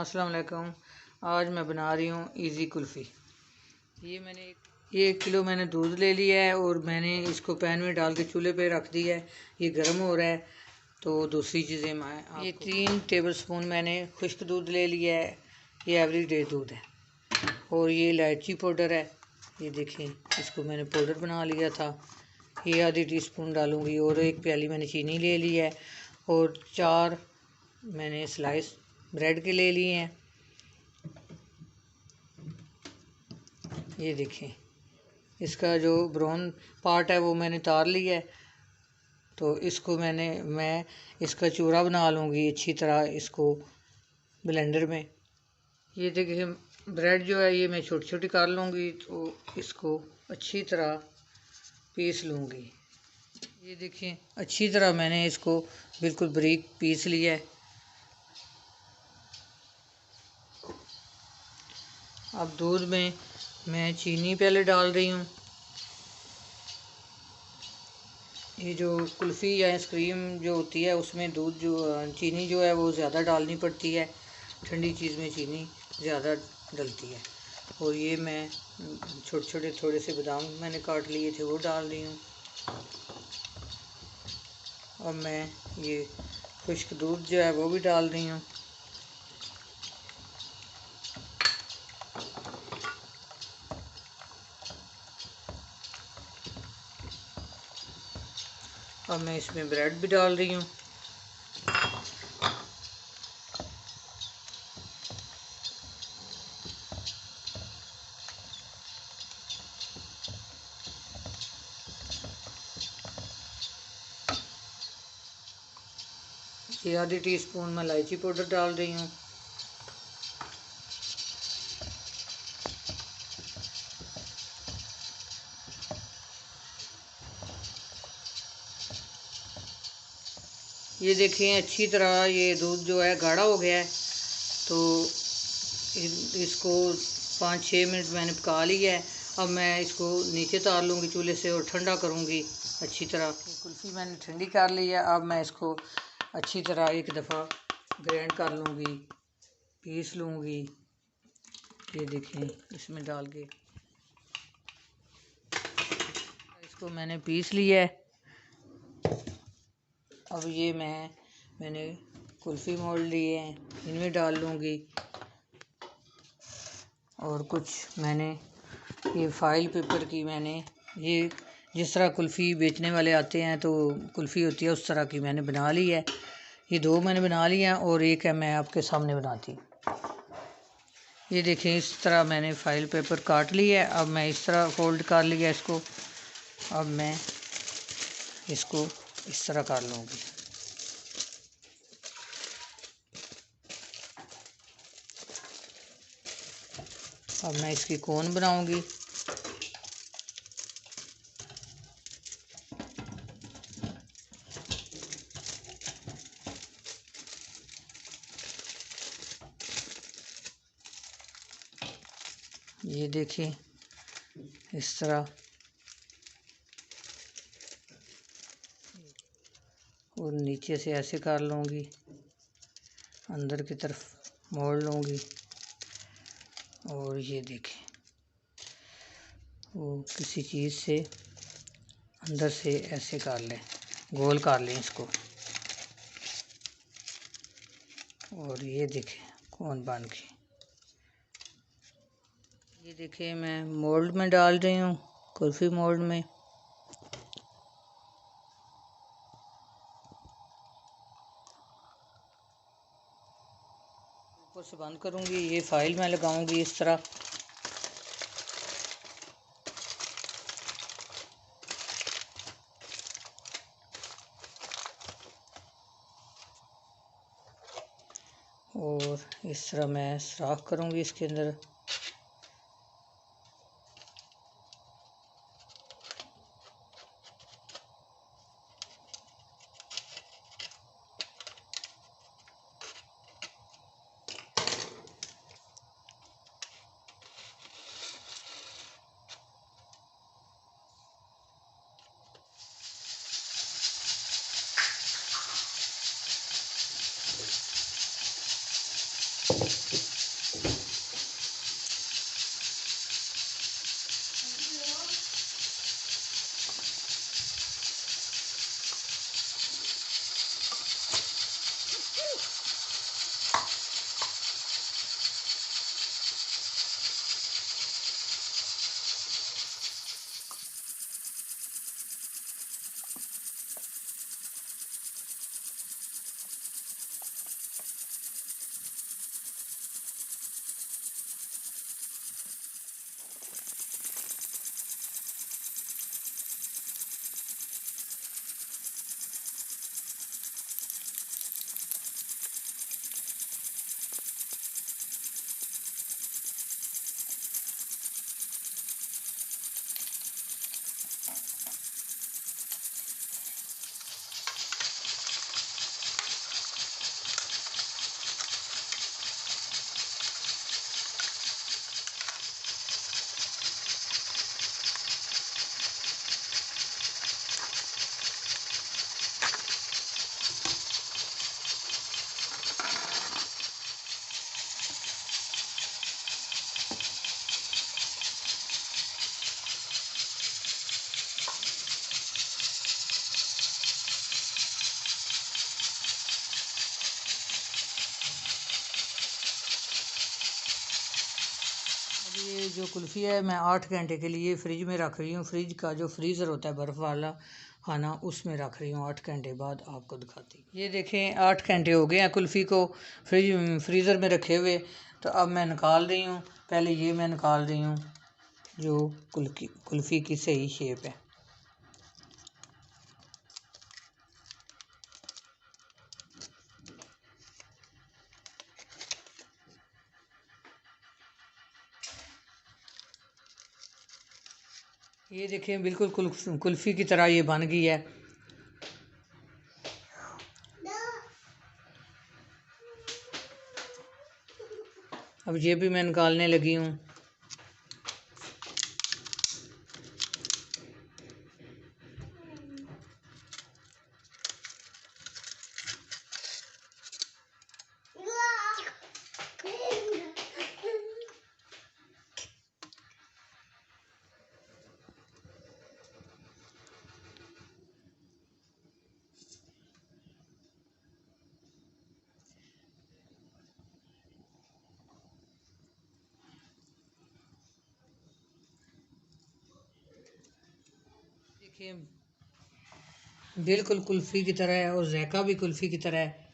अस्सलाम वालेकुम। आज मैं बना रही हूँ इजी कुल्फ़ी। ये 1 किलो मैंने दूध ले लिया है और मैंने इसको पैन में डाल के चूल्हे पे रख दिया है। ये गर्म हो रहा है। तो दूसरी चीज़ें मैं ये 3 टेबलस्पून मैंने खुश्क दूध ले लिया है। ये एवरीडे दूध है। और ये इलायची पाउडर है। ये देखें, इसको मैंने पाउडर बना लिया था। ये आधी टीस्पून डालूँगी। और 1 प्याली मैंने चीनी ले ली है। और 4 मैंने स्लाइस ब्रेड के ले लिए हैं। ये देखें, इसका जो ब्राउन पार्ट है वो मैंने तार लिया है। तो इसको मैं इसका चूरा बना लूँगी अच्छी तरह, इसको ब्लेंडर में। ये देखिए, ब्रेड जो है ये मैं छोटी छोटी कर लूँगी। तो इसको अच्छी तरह पीस लूँगी। ये देखिए, अच्छी तरह मैंने इसको बिल्कुल बारीक पीस लिया है। अब दूध में मैं चीनी पहले डाल रही हूँ। ये जो कुल्फ़ी या आइसक्रीम जो होती है उसमें दूध जो चीनी जो है वो ज़्यादा डालनी पड़ती है। ठंडी चीज़ में चीनी ज़्यादा डलती है। और ये मैं छोटे छोटे थोड़े से बादाम मैंने काट लिए थे वो डाल रही हूँ। और मैं ये खुश्क दूध जो है वो भी डाल रही हूँ। अब मैं इसमें ब्रेड भी डाल रही हूँ। ये आधी टीस्पून मैं इलायची पाउडर डाल रही हूँ। ये देखें, अच्छी तरह ये दूध जो है गाढ़ा हो गया है। तो इसको 5-6 मिनट मैंने पका लिया है। अब मैं इसको नीचे उतार लूँगी चूल्हे से और ठंडा करूँगी अच्छी तरह। कुल्फ़ी मैंने ठंडी कर ली है। अब मैं इसको अच्छी तरह एक दफ़ा ग्राइंड कर लूँगी, पीस लूँगी। ये देखें, इसमें डाल के इसको मैंने पीस लिया है। अब ये मैंने कुल्फ़ी मोल्ड लिए हैं, इनमें डाल लूँगी। और कुछ मैंने ये फाइल पेपर की मैंने ये जिस तरह कुल्फ़ी बेचने वाले आते हैं तो कुल्फ़ी होती है उस तरह की मैंने बना ली है। ये 2 मैंने बना लिया और एक है मैं आपके सामने बनाती हूँ। ये देखें, इस तरह मैंने फाइल पेपर काट लिया है। अब मैं इस तरह फोल्ड कर लिया इसको। अब मैं इसको इस तरह कर लूँगी। अब मैं इसकी कोन बनाऊँगी। ये देखिए, इस तरह। और नीचे से ऐसे कर लूँगी, अंदर की तरफ मोड़ लूँगी। और ये देखें, वो किसी चीज़ से अंदर से ऐसे कर लें, गोल कर लें इसको। और ये देखें कौन बन के। ये देखें, मैं मोल्ड में डाल रही हूँ, कुल्फ़ी मोल्ड में। ऊपर से बंद करूँगी। ये फाइल मैं लगाऊँगी इस तरह। और इस तरह मैं सुराख करूँगी इसके अंदर। अब ये जो कुल्फ़ी है मैं 8 घंटे के लिए फ्रिज में रख रही हूँ। फ्रिज का जो फ्रीज़र होता है बर्फ़ वाला खाना, उसमें रख रही हूँ। 8 घंटे बाद आपको दिखाती हूँ। ये देखें 8 घंटे हो गए हैं कुल्फ़ी को फ्रीज़र में रखे हुए। तो अब मैं निकाल रही हूँ। पहले ये मैं निकाल रही हूँ जो कुल्फ़ी की सही शेप है। ये देखें बिल्कुल कुल्फ़ी की तरह ये बन गई है। अब ये भी मैं निकालने लगी हूँ। देखिए बिल्कुल कुल्फ़ी की तरह है और ज़ायका भी कुल्फ़ी की तरह है।